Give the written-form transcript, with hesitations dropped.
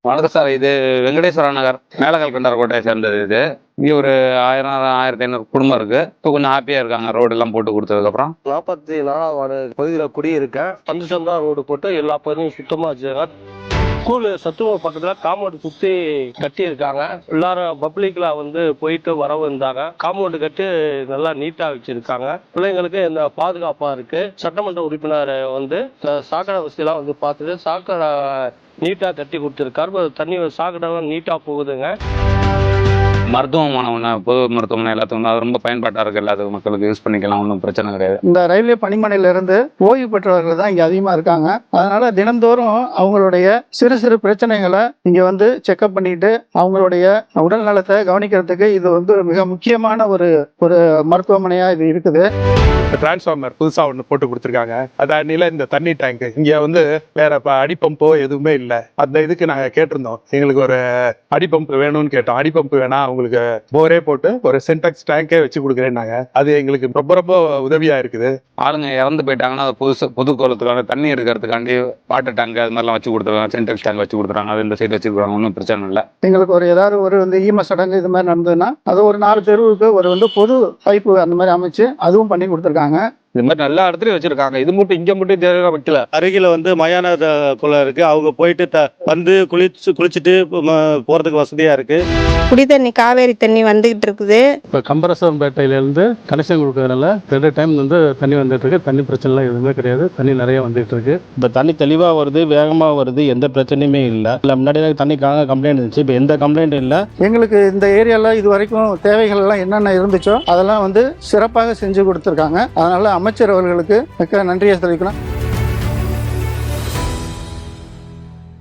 வணக்கம் சார். இது வெங்கடேஸ்வர நகர் மேலகல்கண்டார் கோட்டையை சேர்ந்தது. இது இங்கே ஒரு 1500 குடும்பம் இருக்கு. இப்போ கொஞ்சம் ஹாப்பியா இருக்காங்க ரோடு எல்லாம் போட்டு கொடுத்ததுக்கப்புறம். 44வது வார்டு பகுதியில் குடியிருக்கேன். 5 தான் ரோடு போட்டு எல்லா பகுதியும் சுத்தமாக வச்சுருக்காங்க. ஸ்கூலு சத்துவ பக்கத்தில் காம்பவுண்டு சுற்றி கட்டி இருக்காங்க. எல்லாரும் பப்ளிக்ல வந்து போயிட்டு வரவு இருந்தாங்க. காம்பவுண்டு கட்டி நல்லா நீட்டாக வச்சிருக்காங்க. பிள்ளைங்களுக்கு இந்த பாதுகாப்பாக இருக்கு. சட்டமன்ற உறுப்பினர் வந்து சாக்கடை வசதியெல்லாம் வந்து பார்த்துட்டு சாக்கடை நீட்டாக கட்டி கொடுத்துருக்காரு. தண்ணி சாக்கடை நீட்டாக போகுதுங்க. மருத்துவமனை பொது மருத்துவமனை எல்லாத்துக்கும் அது ரொம்ப பயன்பாட்டா இருக்கு. எல்லாத்துக்கும் மக்களுக்கு யூஸ் பண்ணிக்கலாம், ஒன்றும் பிரச்சனை கிடையாது. இந்த ரயில்வே பணிமனையில இருந்து ஓய்வு பெற்றவர்கள் தான் இங்க அதிகமா இருக்காங்க. அதனால தினந்தோறும் அவங்களுடைய சிறு சிறு பிரச்சனைகளை இங்க வந்து செக்அப் பண்ணிட்டு அவங்களுடைய உடல் நலத்தை கவனிக்கிறதுக்கு இது வந்து மிக முக்கியமான ஒரு மருத்துவமனையா இது இருக்குது. டிரான்ஸ்ஃபார்மர் புதுசா ஒன்று போட்டு கொடுத்துருக்காங்க. அதானில இந்த தண்ணி டேங்க் இங்க வந்து வேற அடிப்பம்போ எதுவுமே இல்லை. அந்த இதுக்கு நாங்க கேட்டிருந்தோம், எங்களுக்கு ஒரு அடிப்பம்ப் வேணும்னு கேட்டோம். அடிப்பம்ப் வேணா உங்களுக்கு போரே போட்டு ஒரு சென்டெக்ஸ் டேங்கே வச்சு கொடுக்குறேன்னாங்க. அது எங்களுக்கு ரொம்ப ரொம்ப உதவியா இருக்குது. ஆளுங்க இறந்து போயிட்டாங்கன்னா அது பொது கோலத்துக்கான தண்ணி எடுக்கிறதுக்காண்டி வாட்டர் டேங்க் அது மாதிரிலாம் வச்சு கொடுத்துருக்காங்க. சென்டெக்ஸ் டேங்க் வச்சு கொடுத்துறாங்க. அது இந்த சைடு வச்சுருக்காங்க. ஒன்றும் பிரச்சனை இல்லை. எங்களுக்கு ஏதாவது ஒரு ஈம சடங்கு இது மாதிரி நடந்ததுன்னா அது ஒரு 4 தெருவுக்கு ஒரு பொது பைப்பு அந்த மாதிரி அமைச்சு அதுவும் பண்ணி கொடுத்துருக்காங்க. இது மாதிரி எல்லா இடத்துலயும் வச்சிருக்காங்க. இது மட்டும் இங்க மட்டும் தேவையா வைக்கல. அருகில வந்து மயான குளம் இருக்கு. அவங்க போயிட்டு வந்து குளிச்சுட்டு போறதுக்கு வசதியா இருக்கு. குடி தண்ணி காவேரி தண்ணி வந்துகிட்டு இருக்குது. இப்போ கம்பரசம்பேட்டையிலேருந்து கனெக்ஷன் கொடுக்கறதுனால 2 டைம் வந்து தண்ணி வந்துட்டு இருக்கு. தண்ணி பிரச்சனைலாம் எதுவுமே கிடையாது. தண்ணி நிறைய வந்துட்டு இருக்கு. இப்போ தண்ணி தெளிவாக வருது, வேகமாக வருது, எந்த பிரச்சனையுமே இல்லை. முன்னாடி தண்ணிக்காக கம்ப்ளைண்ட் இருந்துச்சு, இப்போ எந்த கம்ப்ளைண்ட்டும் இல்லை. எங்களுக்கு இந்த ஏரியால இது வரைக்கும் தேவைகள் எல்லாம் என்னென்ன இருந்துச்சோ அதெல்லாம் வந்து சிறப்பாக செஞ்சு கொடுத்துருக்காங்க. அதனால அமைச்சர் அவர்களுக்கு மிக்க நன்றியை தெரிவிக்கலாம்.